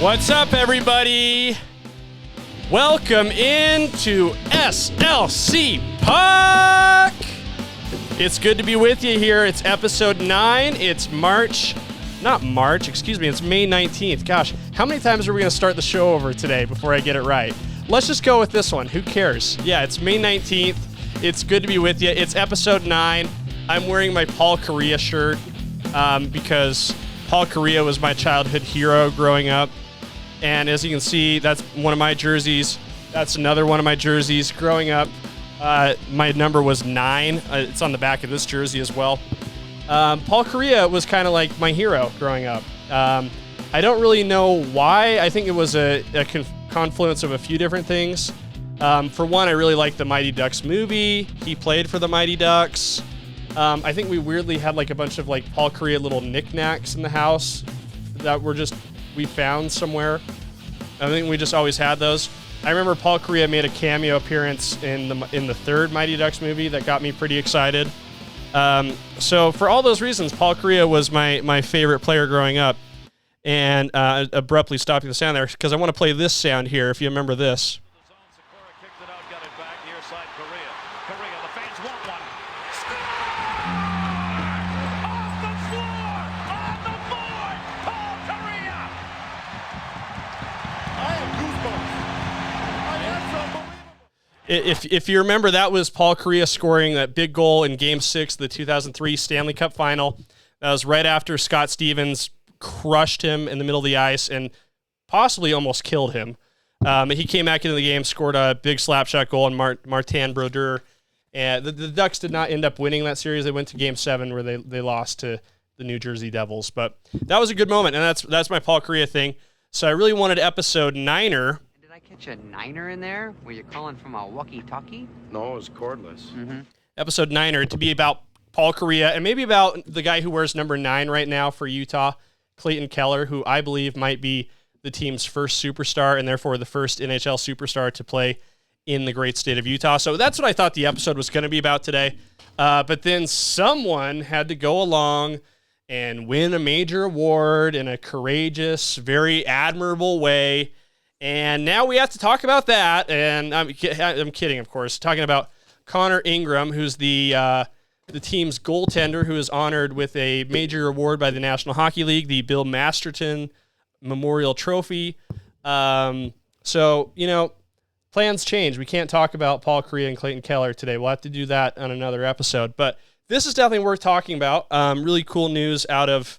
What's up, everybody? Welcome into SLC Puck. It's good to be with you here. It's episode 9. It's it's May 19th. Gosh, how many times are we going to start the show over today before I get it right? Let's just go with this one. Who cares? Yeah, it's May 19th. It's good to be with you. It's episode 9. I'm wearing my Paul Kariya shirt because Paul Kariya was my childhood hero growing up. And as you can see, that's one of my jerseys. That's another one of my jerseys. Growing up, my number was 9. It's on the back of this jersey as well. Paul Kariya was kind of like my hero growing up. I don't really know why. I think it was a confluence of a few different things. For one, I really liked the Mighty Ducks movie. He played for the Mighty Ducks. I think we weirdly had like a bunch of like Paul Kariya little knickknacks in the house that we found somewhere. I think we just always had those. I remember Paul Kariya made a cameo appearance in the third Mighty Ducks movie that got me pretty excited. So for all those reasons, Paul Kariya was my favorite player growing up. And abruptly stopping the sound there because I want to play this sound here, if you remember this. If you remember, that was Paul Kariya scoring that big goal in Game 6 of the 2003 Stanley Cup Final. That was right after Scott Stevens crushed him in the middle of the ice and possibly almost killed him. He came back into the game, scored a big slapshot goal, and Martin Brodeur. And the Ducks did not end up winning that series. They went to Game 7 where they lost to the New Jersey Devils. But that was a good moment, and that's my Paul Kariya thing. So I really wanted episode 9er. Catch a niner in there? Were you calling from a walkie-talkie? No, it was cordless. Mm-hmm. Episode 9er to be about Paul Kariya and maybe about the guy who wears number 9 right now for Utah, Clayton Keller, who I believe might be the team's first superstar and therefore the first NHL superstar to play in the great state of Utah. So that's what I thought the episode was going to be about today. But then someone had to go along and win a major award in a courageous, very admirable way. And now we have to talk about that, and I'm kidding, of course. Talking about Connor Ingram, who's the team's goaltender, who is honored with a major award by the National Hockey League, the Bill Masterton Memorial Trophy. So, plans change. We can't talk about Paul Kariya and Clayton Keller today. We'll have to do that on another episode. But this is definitely worth talking about. Really cool news out of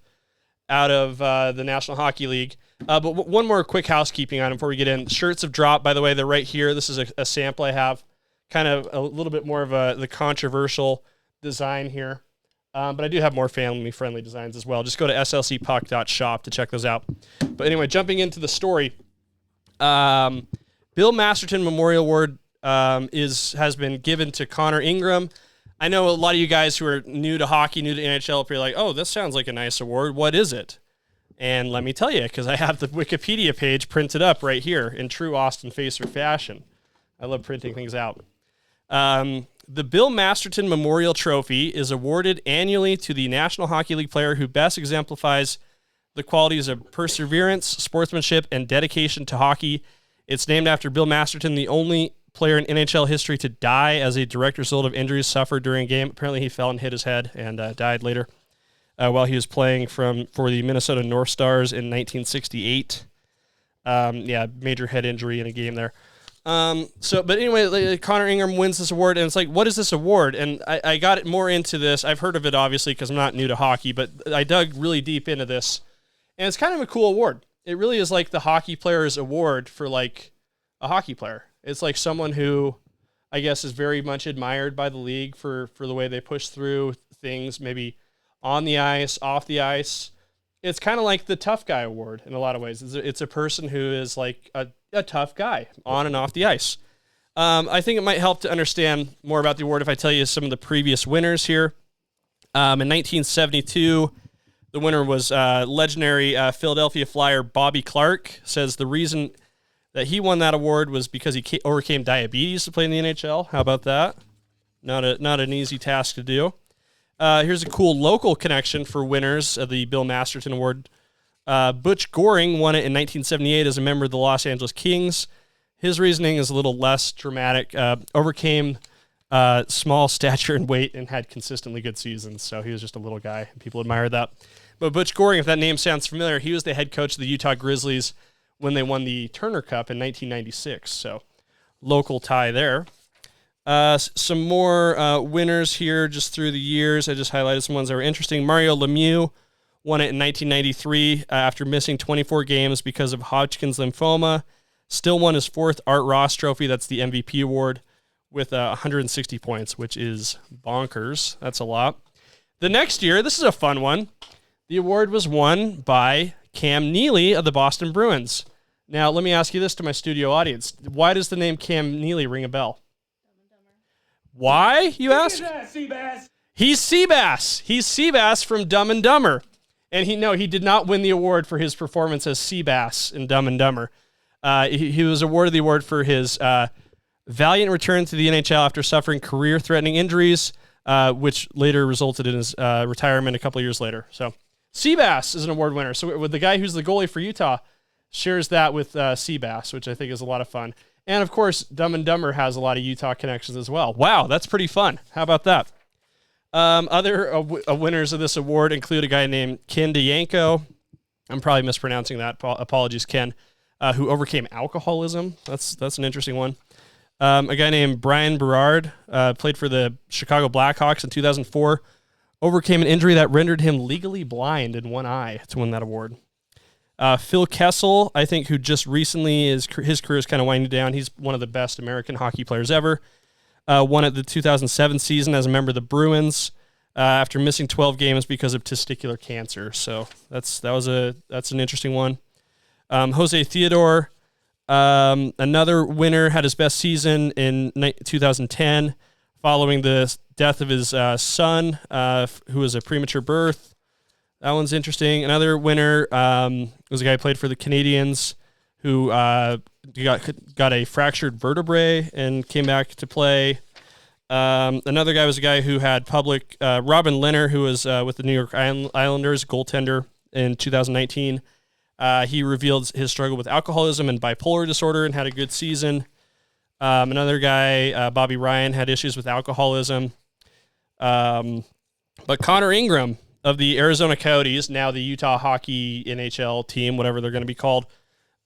the National Hockey League. But one more quick housekeeping item before we get in. Shirts have dropped, by the way. They're right here. This is a sample I have. Kind of a little bit more of the controversial design here. But I do have more family-friendly designs as well. Just go to slcpuck.shop to check those out. But anyway, jumping into the story. Bill Masterton Memorial Award has been given to Connor Ingram. I know a lot of you guys who are new to hockey, new to NHL, are like, oh, this sounds like a nice award. What is it? And let me tell you, because I have the Wikipedia page printed up right here in true Austin Facer fashion. I love printing things out. The Bill Masterton Memorial Trophy is awarded annually to the National Hockey League player who best exemplifies the qualities of perseverance, sportsmanship, and dedication to hockey. It's named after Bill Masterton, the only player in NHL history to die as a direct result of injuries suffered during a game. Apparently he fell and hit his head and died later. While he was playing for the Minnesota North Stars in 1968. Major head injury in a game there. But anyway, Connor Ingram wins this award, and it's like, what is this award? And I got it more into this. I've heard of it, obviously, because I'm not new to hockey, but I dug really deep into this. And it's kind of a cool award. It really is like the hockey player's award for, like, a hockey player. It's like someone who, I guess, is very much admired by the league for the way they push through things, maybe on the ice, off the ice. It's kind of like the tough guy award in a lot of ways. It's a person who is like a tough guy on and off the ice. I think it might help to understand more about the award if I tell you some of the previous winners here. In 1972, the winner was legendary Philadelphia Flyer Bobby Clark. Says the reason that he won that award was because he overcame diabetes to play in the NHL. How about that? Not an easy task to do. Here's a cool local connection for winners of the Bill Masterton Award. Butch Goring won it in 1978 as a member of the Los Angeles Kings. His reasoning is a little less dramatic. Overcame small stature and weight and had consistently good seasons, so he was just a little guy, and people admired that. But Butch Goring, if that name sounds familiar, he was the head coach of the Utah Grizzlies when they won the Turner Cup in 1996, so local tie there. Some more winners here just through the years. I just highlighted some ones that were interesting. Mario Lemieux won it in 1993 after missing 24 games because of Hodgkin's lymphoma. Still won his fourth Art Ross Trophy, that's the MVP award, with 160 points, which is bonkers. That's a lot. The next year, this is a fun one. The award was won by Cam Neely of the Boston Bruins. Now, let me ask you this to my studio audience. Why does the name Cam Neely ring a bell? Why, you ask? He's Seabass. He's Seabass from Dumb and Dumber. And he did not win the award for his performance as Seabass in Dumb and Dumber. He was awarded the award for his valiant return to the NHL after suffering career-threatening injuries, which later resulted in his retirement a couple of years later. So Seabass is an award winner. So with the guy who's the goalie for Utah shares that with Seabass, which I think is a lot of fun. And, of course, Dumb and Dumber has a lot of Utah connections as well. Wow, that's pretty fun. How about that? Other winners of this award include a guy named Ken DeYanko. I'm probably mispronouncing that. Apologies, Ken. Who overcame alcoholism. That's an interesting one. A guy named Brian Berard played for the Chicago Blackhawks in 2004. Overcame an injury that rendered him legally blind in one eye to win that award. Phil Kessel, I think, who just recently his career is kind of winding down. He's one of the best American hockey players ever. Won at the 2007 season as a member of the Bruins after missing 12 games because of testicular cancer. So that's an interesting one. Jose Theodore, another winner, had his best season in 2010 following the death of his son, who was a premature birth. That one's interesting. Another winner was a guy who played for the Canadians who got a fractured vertebrae and came back to play. Another guy was a guy who had Robin Lehner, who was with the New York Islanders, goaltender in 2019. He revealed his struggle with alcoholism and bipolar disorder and had a good season. Another guy, Bobby Ryan, had issues with alcoholism. But Connor Ingram of the Arizona Coyotes, now the Utah Hockey NHL team, whatever they're going to be called,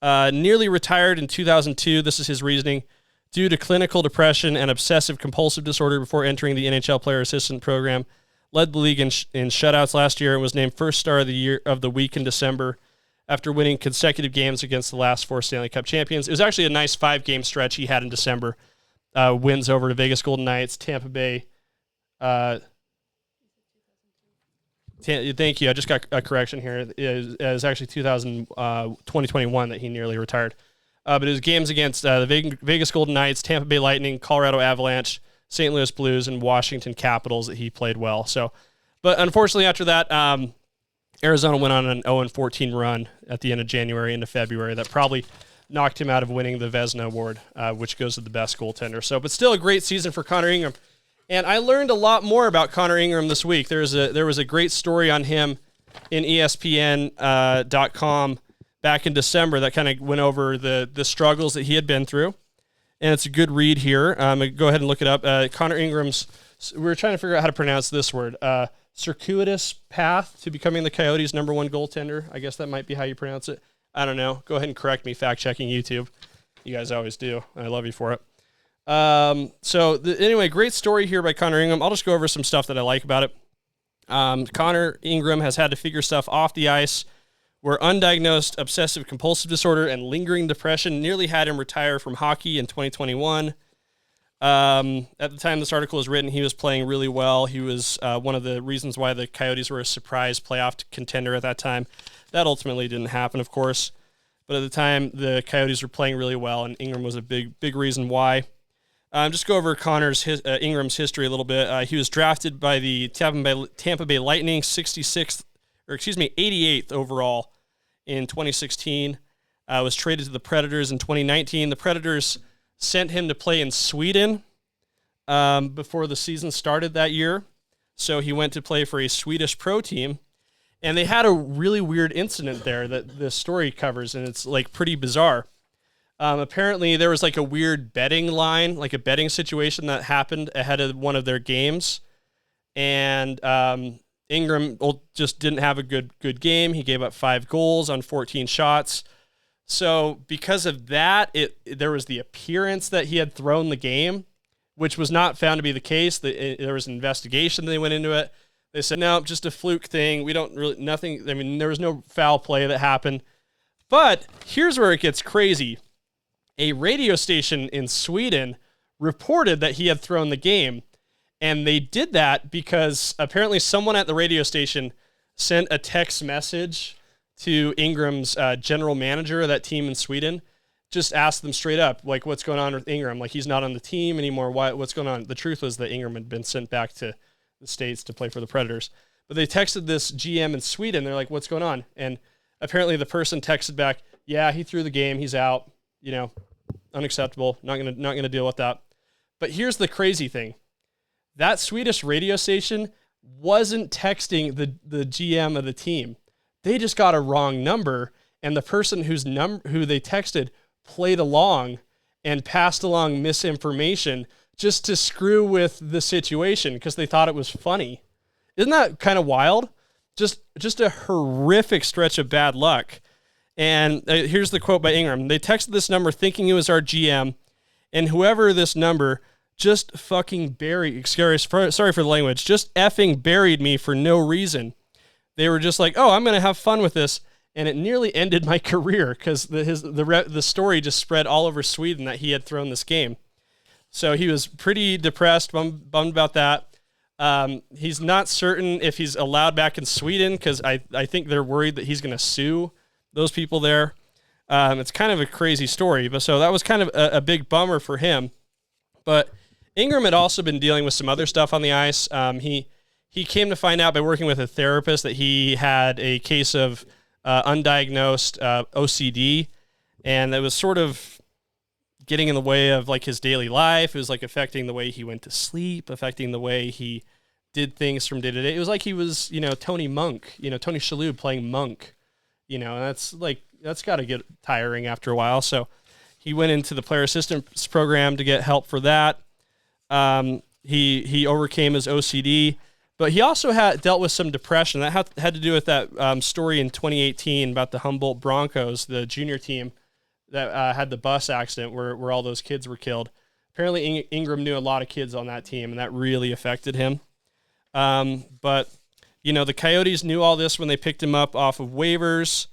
nearly retired in 2002. This is his reasoning. Due to clinical depression and obsessive-compulsive disorder before entering the NHL Player Assistant Program, led the league in shutouts last year and was named first star of the week in December after winning consecutive games against the last four Stanley Cup champions. It was actually a nice 5-game stretch he had in December. Wins over the Vegas Golden Knights, Tampa Bay. Thank you. I just got a correction here. It was actually 2021 that he nearly retired. But it was games against the Vegas Golden Knights, Tampa Bay Lightning, Colorado Avalanche, St. Louis Blues, and Washington Capitals that he played well. So, but unfortunately after that, Arizona went on an 0-14 run at the end of January into February that probably knocked him out of winning the Vezina Award, which goes to the best goaltender. So, but still a great season for Connor Ingram. And I learned a lot more about Connor Ingram this week. There was a great story on him in ESPN.com back in December that kind of went over the struggles that he had been through. And it's a good read here. Go ahead and look it up. Connor Ingram's, we were trying to figure out how to pronounce this word, circuitous path to becoming the Coyotes' #1 goaltender. I guess that might be how you pronounce it. I don't know. Go ahead and correct me, fact-checking YouTube. You guys always do. I love you for it. Anyway, great story here by Connor Ingram. I'll just go over some stuff that I like about it. Connor Ingram has had to figure stuff off the ice where undiagnosed obsessive-compulsive disorder and lingering depression nearly had him retire from hockey in 2021. At the time this article was written, he was playing really well. He was one of the reasons why the Coyotes were a surprise playoff contender at that time. That ultimately didn't happen, of course. But at the time, the Coyotes were playing really well, and Ingram was a big reason why. Just go over Ingram's history a little bit. He was drafted by the Tampa Bay Lightning, 88th overall in 2016. Was traded to the Predators in 2019. The Predators sent him to play in Sweden before the season started that year. So he went to play for a Swedish pro team. And they had a really weird incident there that the story covers, and it's like pretty bizarre. Apparently, there was like a weird betting line, like a betting situation that happened ahead of one of their games, and Ingram just didn't have a good game. He gave up 5 goals on 14 shots. So because of that, there was the appearance that he had thrown the game, which was not found to be the case. There was an investigation. They went into it. They said, no, just a fluke thing. We don't really, nothing. I mean, there was no foul play that happened. But here's where it gets crazy. A radio station in Sweden reported that he had thrown the game. And they did that because apparently someone at the radio station sent a text message to Ingram's general manager of that team in Sweden. Just asked them straight up, like, what's going on with Ingram? Like, he's not on the team anymore. What's going on? The truth was that Ingram had been sent back to the States to play for the Predators. But they texted this GM in Sweden. They're like, what's going on? And apparently the person texted back, yeah, he threw the game. He's out. Unacceptable. Not gonna deal with that. But here's the crazy thing. That Swedish radio station wasn't texting the GM of the team. They just got a wrong number, and the person who they texted played along and passed along misinformation just to screw with the situation because they thought it was funny. Isn't that kind of wild? Just a horrific stretch of bad luck. And here's the quote by Ingram. They texted this number thinking it was our GM, and whoever this number just fucking buried, sorry for the language, just effing buried me for no reason. They were just like, oh, I'm going to have fun with this. And it nearly ended my career because the story just spread all over Sweden that he had thrown this game. So he was pretty depressed, bummed about that. He's not certain if he's allowed back in Sweden because I think they're worried that he's going to sue those people there. It's kind of a crazy story, but so that was kind of a big bummer for him. But Ingram had also been dealing with some other stuff on the ice. He came to find out by working with a therapist that he had a case of undiagnosed OCD, and it was sort of getting in the way of like his daily life. It was like affecting the way he went to sleep, affecting the way he did things from day to day. It was like he was, Tony Shalhoub playing Monk, that's got to get tiring after a while. So he went into the player assistance program to get help for that. He overcame his OCD, but he also dealt with some depression. That had to do with that story in 2018 about the Humboldt Broncos, the junior team that had the bus accident where all those kids were killed. Apparently Ingram knew a lot of kids on that team, and that really affected him. But the Coyotes knew all this when they picked him up off of waivers,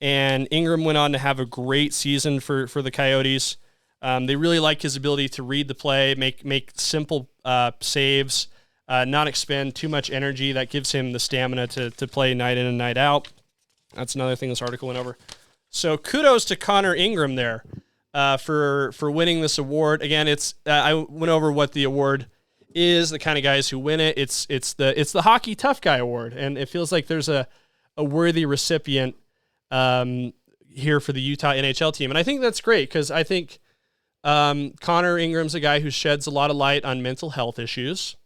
and Ingram went on to have a great season for the Coyotes. They really like his ability to read the play, make simple saves, not expend too much energy. That gives him the stamina to play night in and night out. That's another thing this article went over. So kudos to Connor Ingram there for winning this award. Again, I went over what the award is, the kind of guys who win it. It's the Hockey Tough Guy Award, and it feels like there's a worthy recipient here for the Utah NHL team. And I think that's great because I think Connor Ingram's a guy who sheds a lot of light on mental health issues.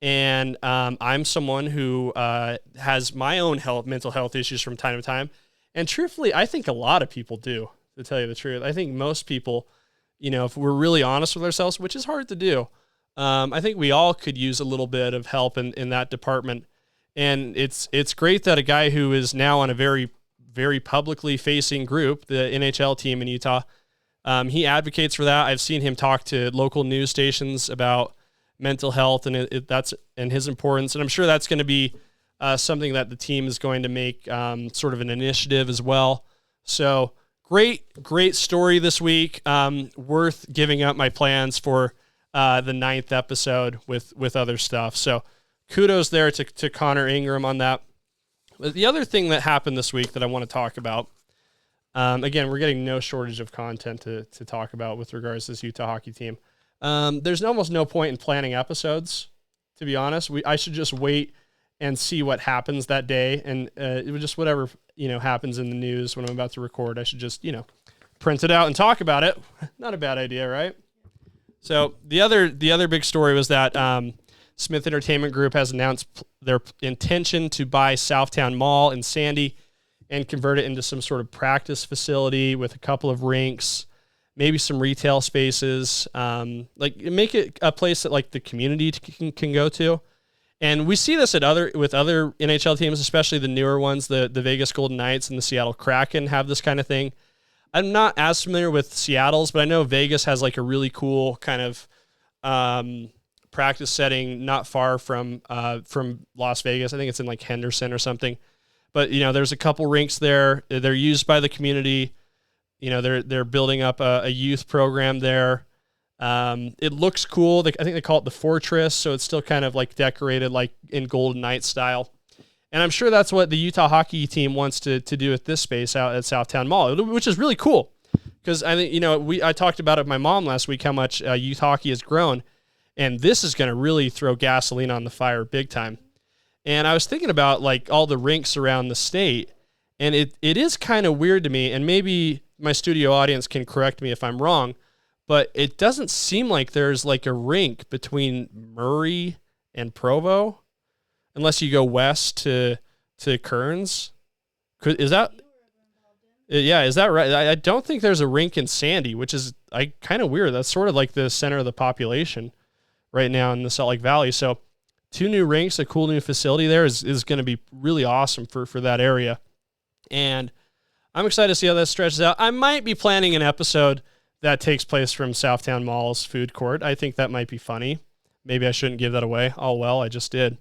And I'm someone who has my own mental health issues from time to time. And truthfully, I think a lot of people do, to tell you the truth. I think most people, if we're really honest with ourselves, which is hard to do, I think we all could use a little bit of help in that department. And it's great that a guy who is now on a very, very publicly facing group, the NHL team in Utah, he advocates for that. I've seen him talk to local news stations about mental health and and his importance. And I'm sure that's going to be something that the team is going to make sort of an initiative as well. So great story this week. Worth giving up my plans for the 9th episode with other stuff. So kudos there to Connor Ingram on that. But the other thing that happened this week that I want to talk about, again, we're getting no shortage of content to talk about with regards to this Utah hockey team. There's almost no point in planning episodes, to be honest. I should just wait and see what happens that day. And it was just whatever, happens in the news when I'm about to record. I should just, print it out and talk about it. Not a bad idea, right? So the other big story was that Smith Entertainment Group has announced their intention to buy Southtown Mall in Sandy and convert it into some sort of practice facility with a couple of rinks, maybe some retail spaces, like make it a place that like the community can go to. And we see this with other NHL teams, especially the newer ones. The Vegas Golden Knights and the Seattle Kraken have this kind of thing. I'm not as familiar with Seattle's, but I know Vegas has like a really cool kind of practice setting not far from Las Vegas. I think it's in like Henderson or something. But there's a couple rinks there. They're used by the community. They're building up a youth program there. It looks cool. I think they call it the Fortress, so it's still kind of like decorated like in Golden Knights style. And I'm sure that's what the Utah hockey team wants to do at this space out at Southtown Mall, which is really cool. Because I think I talked about it with my mom last week how much youth hockey has grown, and this is going to really throw gasoline on the fire big time. And I was thinking about like all the rinks around the state, and it is kind of weird to me, and maybe my studio audience can correct me if I'm wrong, but it doesn't seem like there's like a rink between Murray and Provo, unless you go west to Kearns. Is that right? I don't think there's a rink in Sandy, which is kind of weird. That's sort of like the center of the population right now in the Salt Lake Valley. So 2 new rinks, a cool new facility there is going to be really awesome for that area. And I'm excited to see how that stretches out. I might be planning an episode that takes place from Southtown Mall's food court. I think that might be funny. Maybe I shouldn't give that away. Oh, well, I just did.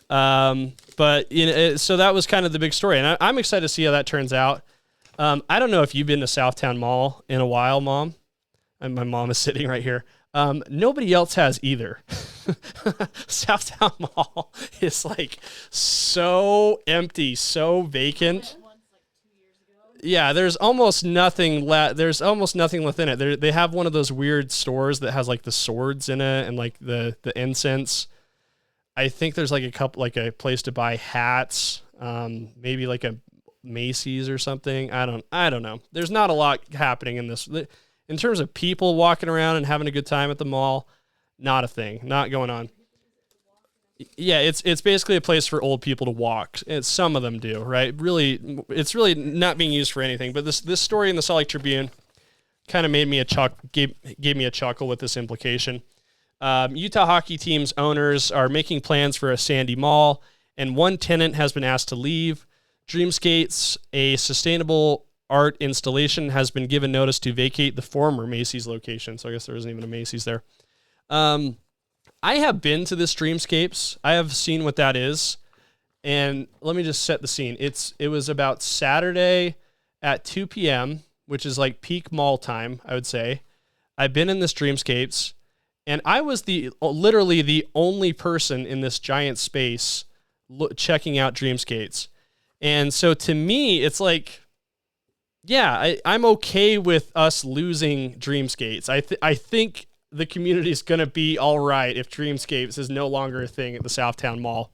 But so that was kind of the big story. And I'm excited to see how that turns out. I don't know if you've been to Southtown Mall in a while, Mom. And my mom is sitting right here. Nobody else has either. Southtown Mall is like so empty, so vacant. Yeah, there's almost nothing left. There's almost nothing within it. They have one of those weird stores that has like the swords in it and like the incense. I think there's like a place to buy hats, maybe like a Macy's or something. I don't know. There's not a lot happening in this. In terms of people walking around and having a good time at the mall, not a thing, not going on. Yeah, it's basically a place for old people to walk. Some of them do, right? Really, it's really not being used for anything. But this story in the Salt Lake Tribune kind of made me gave me a chuckle with this implication. Utah hockey team's owners are making plans for a Sandy Mall, and one tenant has been asked to leave. Dreamscapes, a sustainable art installation, has been given notice to vacate the former Macy's location. So I guess there isn't even a Macy's there. I have been to this Dreamscapes. I have seen what that is. And let me just set the scene. It was about Saturday at 2 p.m., which is like peak mall time, I would say. I've been in this Dreamscapes, and I was literally the only person in this giant space checking out Dreamscapes. And so to me, it's like, yeah, I'm okay with us losing Dreamscapes. I think the community is going to be all right if Dreamscapes is no longer a thing at the Southtown Mall.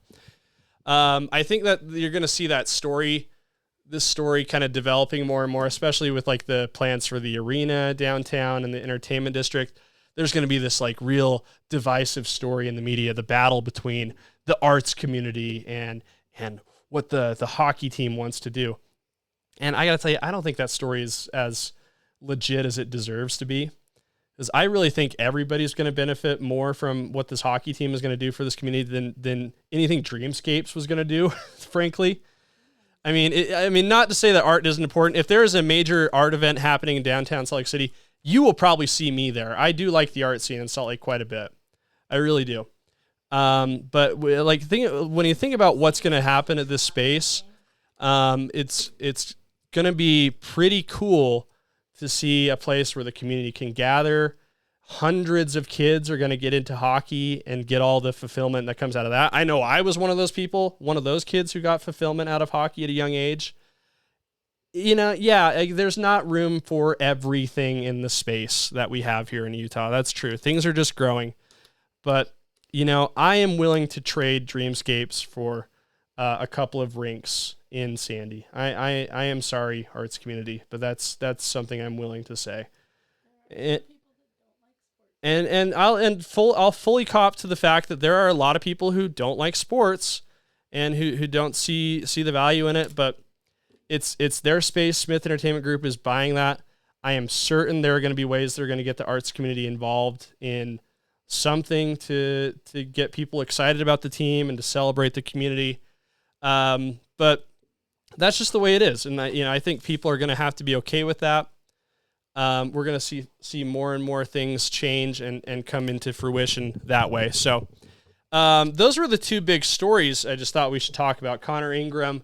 I think that you're going to see this story kind of developing more and more, especially with like the plans for the arena downtown and the entertainment district. There's going to be this like real divisive story in the media, the battle between the arts community and what the hockey team wants to do. And I got to tell you, I don't think that story is as legit as it deserves to be. Because I really think everybody's going to benefit more from what this hockey team is going to do for this community than anything Dreamscapes was going to do, frankly. I mean, not to say that art isn't important. If there is a major art event happening in downtown Salt Lake City, you will probably see me there. I do like the art scene in Salt Lake quite a bit. I really do. But when you think about what's going to happen at this space, it's going to be pretty cool to see a place where the community can gather. Hundreds of kids are going to get into hockey and get all the fulfillment that comes out of that. I know I was one of those people, one of those kids who got fulfillment out of hockey at a young age. There's not room for everything in the space that we have here in Utah. That's true. Things are just growing. But, I am willing to trade Dreamscapes for a couple of rinks in Sandy. I am sorry, arts community, but that's something I'm willing to say. I'll fully cop to the fact that there are a lot of people who don't like sports and who don't see the value in it, but it's their space. Smith Entertainment Group is buying that. I am certain there are going to be ways they're going to get the arts community involved in something to get people excited about the team and to celebrate the community. But that's just the way it is. And I think people are going to have to be okay with that. We're going to see more and more things change and come into fruition that way. So those were the two big stories I just thought we should talk about: Connor Ingram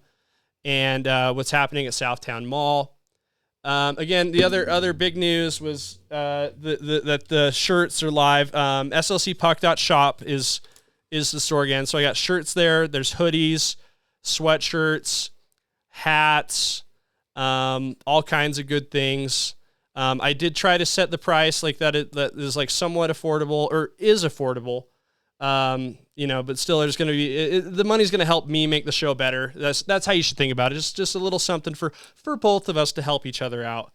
and what's happening at Southtown Mall. Again, the other big news was that the shirts are live. slcpuck.shop is the store again. So I got shirts there. There's hoodies, sweatshirts, hats, all kinds of good things. I did try to set the price like that is like somewhat affordable, or is affordable. But still there's going to be, the money's going to help me make the show better. That's how you should think about it. Just a little something for both of us to help each other out.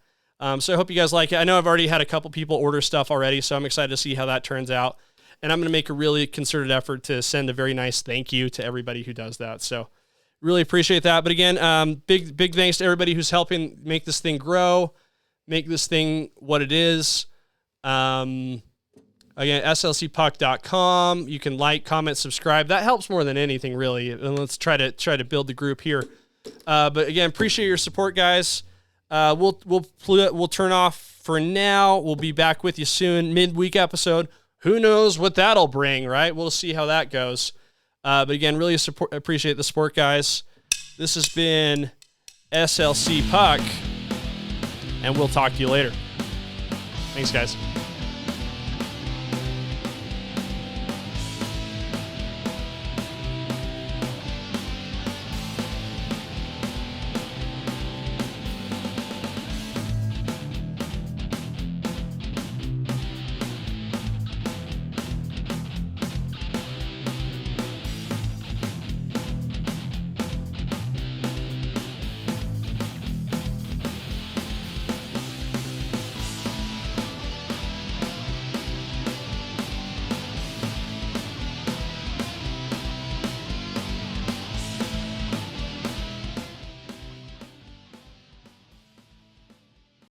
So I hope you guys like it. I know I've already had a couple people order stuff already, so I'm excited to see how that turns out. And I'm going to make a really concerted effort to send a very nice thank you to everybody who does that. So really appreciate that. But again, big thanks to everybody who's helping make this thing grow, make this thing what it is. Again, slcpuck.com. You can like, comment, subscribe. That helps more than anything, really. And let's try to build the group here. But again, appreciate your support, guys. We'll turn off for now. We'll be back with you soon. Midweek episode. Who knows what that'll bring, right? We'll see how that goes. But again, really appreciate the support, guys. This has been SLC Puck, and we'll talk to you later. Thanks, guys.